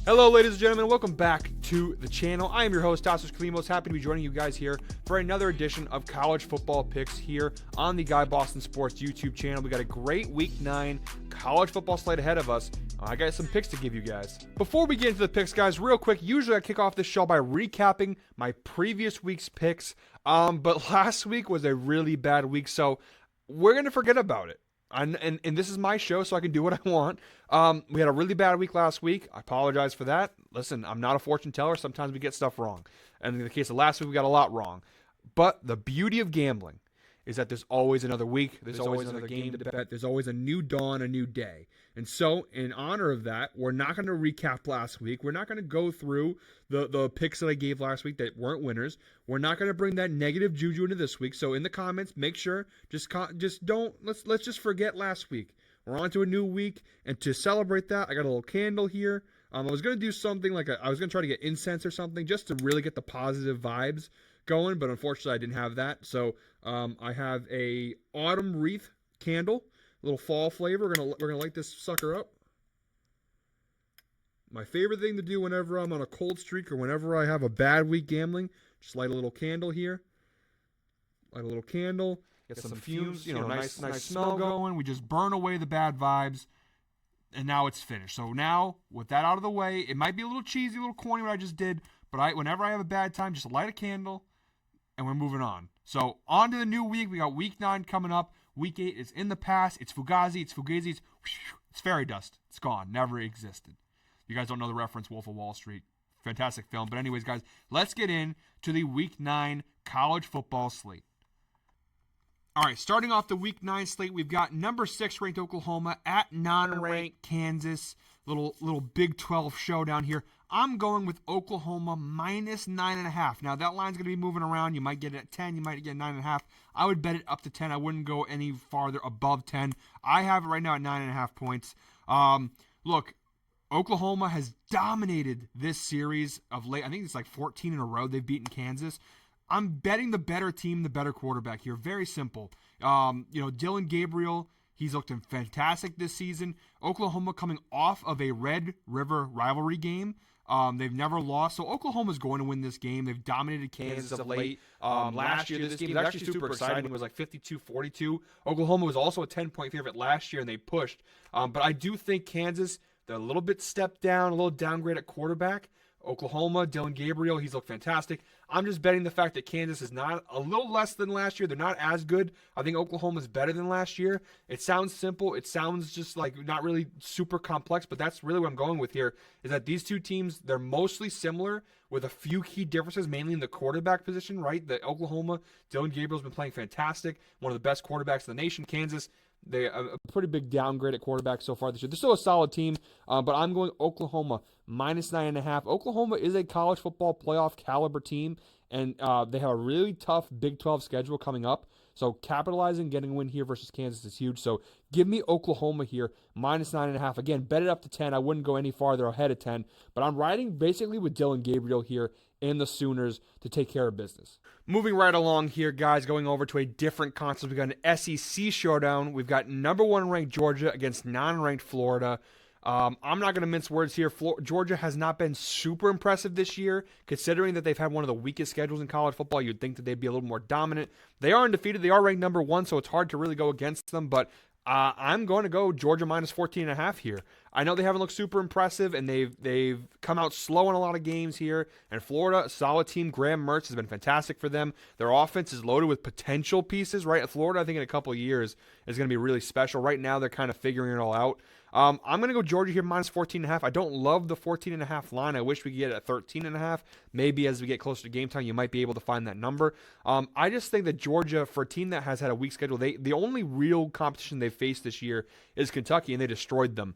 Hello, ladies and gentlemen. Welcome back to the channel. I am your host, Tasos Kalimos. Happy to be joining you guys here for another edition of College Football Picks here on the Guy Boston Sports YouTube channel. We got a great Week 9 college football slate ahead of us. I got some picks to give you guys. Before we get into the picks, guys, real quick, usually I kick off this show by recapping my previous week's picks, but last week was a really bad week, so we're going to forget about it. And this is my show, so I can do what I want. We had a really bad week last week. I apologize for that. Listen, I'm not a fortune teller. Sometimes we get stuff wrong. And in the case of last week, we got a lot wrong. But the beauty of gambling is that there's always another week. There's always another game to bet. There's always a new dawn, a new day. And so, in honor of that, we're not going to recap last week. We're not going to go through the picks that I gave last week that weren't winners. We're not going to bring that negative juju into this week. So in the comments, make sure, let's just forget last week. We're on to a new week. And to celebrate that, I got a little candle here. I was going to do something like I was going to try to get incense or something just to really get the positive vibes going. But unfortunately, I didn't have that. So I have a autumn wreath candle. Little fall flavor. We're gonna light this sucker up. My favorite thing to do whenever I'm on a cold streak or whenever I have a bad week gambling, just light a little candle here. Light a little candle. Get some fumes. Nice smell going. We just burn away the bad vibes, and now it's finished. So now with that out of the way, it might be a little cheesy, a little corny what I just did, but whenever I have a bad time, just light a candle, and we're moving on. So on to the new week. We got Week 9 coming up. Week 8 is in the past. It's Fugazi. It's fairy dust. It's gone. Never existed. You guys don't know the reference, Wolf of Wall Street. Fantastic film. But anyways, guys, let's get into the Week 9 college football slate. All right, starting off the Week 9 slate, we've got number 6 ranked Oklahoma at non-ranked Kansas. Little Big 12 showdown here. I'm going with Oklahoma minus 9.5. Now, that line's going to be moving around. You might get it at 10. You might get 9.5. I would bet it up to 10. I wouldn't go any farther above 10. I have it right now at 9.5 points. Look, Oklahoma has dominated this series of late. I think it's like 14 in a row they've beaten Kansas. I'm betting the better team, the better quarterback here. Very simple. Dylan Gabriel, he's looked fantastic this season. Oklahoma coming off of a Red River rivalry game. They've never lost. So Oklahoma's going to win this game. They've dominated Kansas of late. Last year, this game was actually super exciting. It was like 52-42. Oklahoma was also a 10-point favorite last year, and they pushed. But I do think Kansas, they're a little bit stepped down, a little downgrade at quarterback. Oklahoma, Dylan Gabriel, he's looked fantastic. I'm just betting the fact that Kansas is not a little less than last year. They're not as good. I think Oklahoma's better than last year. It sounds simple. It sounds just like not really super complex, but that's really what I'm going with here, is that these two teams, they're mostly similar with a few key differences, mainly in the quarterback position, right? The Oklahoma, Dylan Gabriel's been playing fantastic, one of the best quarterbacks in the nation. Kansas, they a pretty big downgrade at quarterback so far this year. They're still a solid team, but I'm going Oklahoma minus 9.5. Oklahoma is a college football playoff caliber team, and they have a really tough Big 12 schedule coming up. So capitalizing, getting a win here versus Kansas is huge. So give me Oklahoma here, minus 9.5. Again, bet it up to 10. I wouldn't go any farther ahead of 10. But I'm riding basically with Dylan Gabriel here and the Sooners to take care of business. Moving right along here, guys, going over to a different concept. We've got an SEC showdown. We've got number 1 ranked Georgia against non-ranked Florida. I'm not going to mince words here. Georgia has not been super impressive this year, considering that they've had one of the weakest schedules in college football. You'd think that they'd be a little more dominant. They are undefeated. They are ranked number 1, so it's hard to really go against them, but I'm going to go Georgia minus 14.5 here. I know they haven't looked super impressive, and they've come out slow in a lot of games here. And Florida, a solid team. Graham Mertz has been fantastic for them. Their offense is loaded with potential pieces, right? Florida, I think in a couple of years, is going to be really special. Right now, they're kind of figuring it all out. I'm going to go Georgia here minus 14.5. I don't love the 14.5 line. I wish we could get it at 13.5. Maybe as we get closer to game time, you might be able to find that number. I just think that Georgia, for a team that has had a weak schedule, the only real competition they've faced this year is Kentucky, and they destroyed them.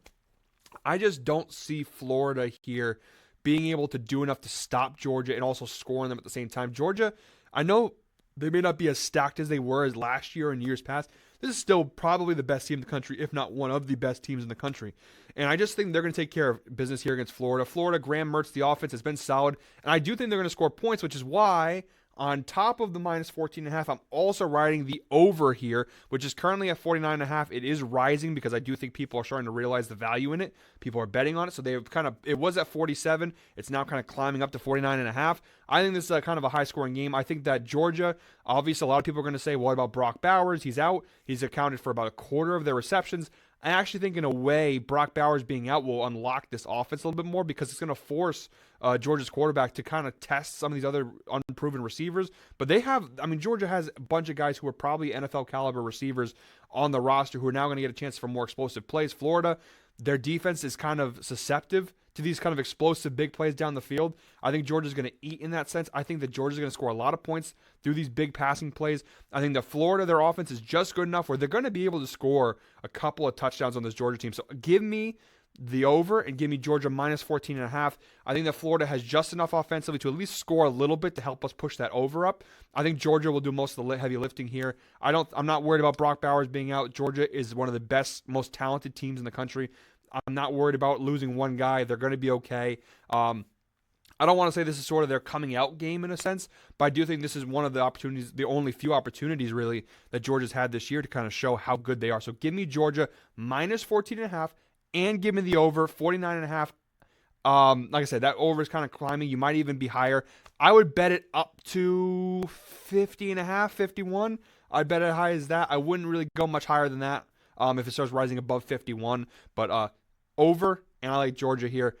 I just don't see Florida here being able to do enough to stop Georgia and also scoring them at the same time. Georgia, I know they may not be as stacked as they were as last year and years past. This is still probably the best team in the country, if not one of the best teams in the country. And I just think they're going to take care of business here against Florida. Florida, Graham Mertz, the offense has been solid. And I do think they're going to score points, which is why On top of the minus 14.5, I'm also riding the over here, which is currently at 49.5. It is rising because I do think people are starting to realize the value in it. People are betting on it, so they've it was at 47. It's now kind of climbing up to 49.5. I think this is kind of a high-scoring game. I think that Georgia, obviously, a lot of people are going to say, what about Brock Bowers? He's out. He's accounted for about a quarter of their receptions. I actually think, in a way, Brock Bowers being out will unlock this offense a little bit more because it's going to force Georgia's quarterback to kind of test some of these other unproven receivers. But Georgia has a bunch of guys who are probably NFL caliber receivers on the roster who are now going to get a chance for more explosive plays. Florida, their defense is kind of susceptible to these kind of explosive big plays down the field. I think Georgia's going to eat in that sense. I think that Georgia's going to score a lot of points through these big passing plays. I think that Florida, their offense is just good enough where they're going to be able to score a couple of touchdowns on this Georgia team. So give me the over and give me Georgia minus 14.5. I think that Florida has just enough offensively to at least score a little bit to help us push that over up. I think Georgia will do most of the heavy lifting here. I'm not worried about Brock Bowers being out. Georgia is one of the best, most talented teams in the country. I'm not worried about losing one guy. They're going to be okay. I don't want to say this is sort of their coming out game in a sense, but I do think this is one of the opportunities, the only few opportunities really that Georgia's had this year to kind of show how good they are. So give me Georgia minus 14.5 and give me the over 49.5. Like I said, that over is kind of climbing. You might even be higher. I would bet it up to 50.5, 51. I'd bet it as high as that. I wouldn't really go much higher than that if it starts rising above 51. But over, and I like Georgia here.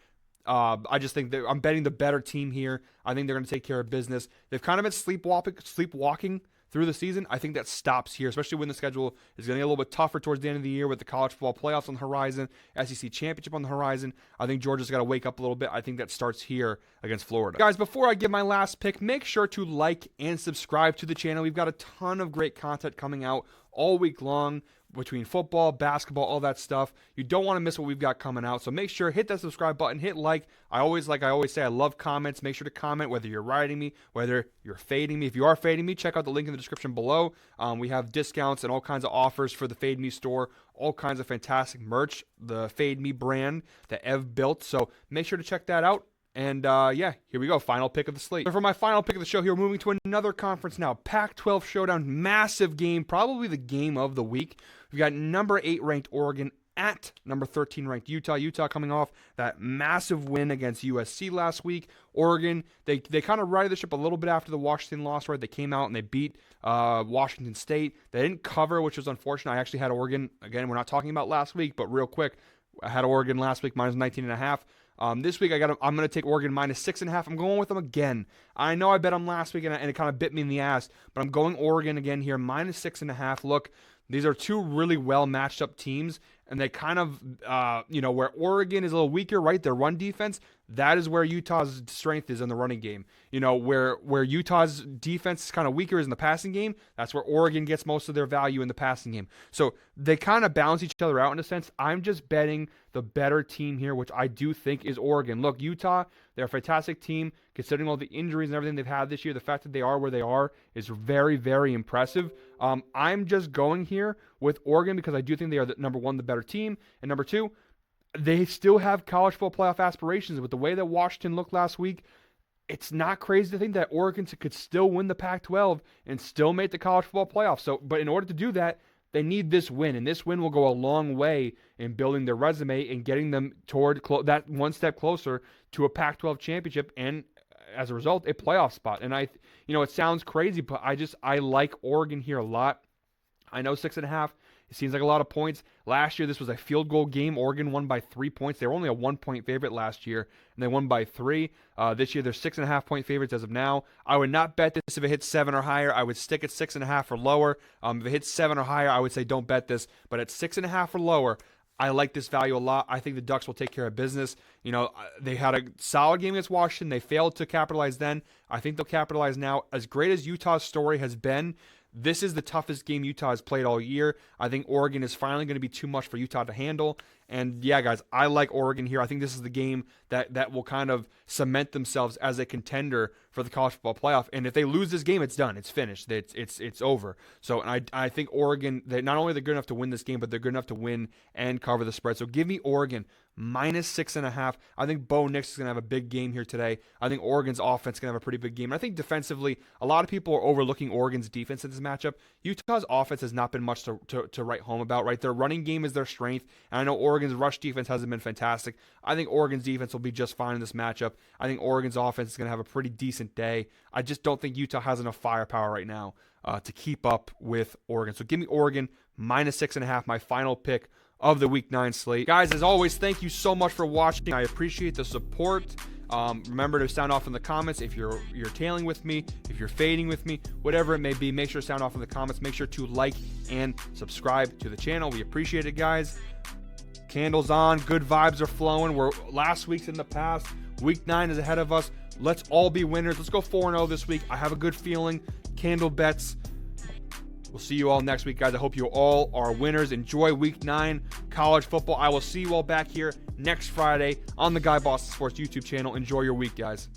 I just think that I'm betting the better team here. I think they're going to take care of business. They've kind of been sleepwalking through the season. I think that stops here, especially when the schedule is going to get a little bit tougher towards the end of the year with the college football playoffs on the horizon, SEC championship on the horizon. I think Georgia's got to wake up a little bit. I think that starts here against Florida. Guys, before I give my last pick, make sure to like and subscribe to the channel. We've got a ton of great content coming out all week long between football, basketball, all that stuff. You don't want to miss what we've got coming out. So make sure, hit that subscribe button, hit like. I always say, I love comments. Make sure to comment whether you're riding me, whether you're fading me. If you are fading me, check out the link in the description below. We have discounts and all kinds of offers for the Fade Me store, all kinds of fantastic merch, the Fade Me brand that Ev built. So make sure to check that out. And here we go. Final pick of the slate. So for my final pick of the show here, we're moving to another conference now. Pac-12 Showdown, massive game, probably the game of the week. We've got number 8 ranked Oregon at number 13 ranked Utah. Utah coming off that massive win against USC last week. Oregon, they kind of righted the ship a little bit after the Washington loss, right? They came out and they beat Washington State. They didn't cover, which was unfortunate. I actually had Oregon, again, we're not talking about last week, but real quick, I had Oregon last week minus 19.5. This week, I'm going to take Oregon minus 6.5. I'm going with them again. I know I bet them last week, and it kind of bit me in the ass, but I'm going Oregon again here, minus 6.5. Look, these are two really well matched up teams, and they kind of, where Oregon is a little weaker, right? Their run defense, that is where Utah's strength is in the running game. Where Utah's defense is kind of weaker is in the passing game. That's where Oregon gets most of their value in the passing game. So they kind of balance each other out in a sense. I'm just betting the better team here, which I do think is Oregon. Look, Utah, they're a fantastic team. Considering all the injuries and everything they've had this year, the fact that they are where they are is very, very impressive. I'm just going here with Oregon because I do think they are, number one, the better team. And number two, they still have college football playoff aspirations. With the way that Washington looked last week, it's not crazy to think that Oregon could still win the Pac-12 and still make the college football playoff. But in order to do that, they need this win, and this win will go a long way in building their resume and getting them toward that one step closer to a Pac-12 championship and, as a result, a playoff spot. And it sounds crazy, but I like Oregon here a lot. I know 6.5. It seems like a lot of points. Last year, this was a field goal game. Oregon won by 3 points. They were only a 1-point favorite last year, and they won by 3. This year, they're 6.5-point favorites as of now. I would not bet this if it hits 7 or higher. I would stick at 6.5 or lower. If it hits 7 or higher, I would say don't bet this. But at 6.5 or lower, I like this value a lot. I think the Ducks will take care of business. They had a solid game against Washington. They failed to capitalize then. I think they'll capitalize now. As great as Utah's story has been, this is the toughest game Utah has played all year. I think Oregon is finally going to be too much for Utah to handle. And yeah, guys, I like Oregon here. I think this is the game that will kind of cement themselves as a contender for the college football playoff. And if they lose this game, it's done. It's finished. It's over. So I think Oregon, not only they're good enough to win this game, but they're good enough to win and cover the spread. So give me Oregon -6.5. I think Bo Nix is going to have a big game here today. I think Oregon's offense is going to have a pretty big game. And I think defensively, a lot of people are overlooking Oregon's defense in this matchup. Utah's offense has not been much to write home about, right? Their running game is their strength. And I know Oregon's rush defense hasn't been fantastic. I think Oregon's defense will be just fine in this matchup. I think Oregon's offense is going to have a pretty decent day. I just don't think Utah has enough firepower right now to keep up with Oregon. So give me Oregon -6.5, my final pick of the Week 9 slate. Guys, as always, thank you so much for watching. I appreciate the support. Remember to sound off in the comments if you're tailing with me, if you're fading with me, whatever it may be. Make sure to sound off in the comments. Make sure to like and subscribe to the channel. We appreciate it, guys. Candles on. Good vibes are flowing. Last week's in the past. Week 9 is ahead of us. Let's all be winners. Let's go 4-0 this week. I have a good feeling. Candle bets. We'll see you all next week, guys. I hope you all are winners. Enjoy Week 9 college football. I will see you all back here next Friday on the Guy Boston Sports YouTube channel. Enjoy your week, guys.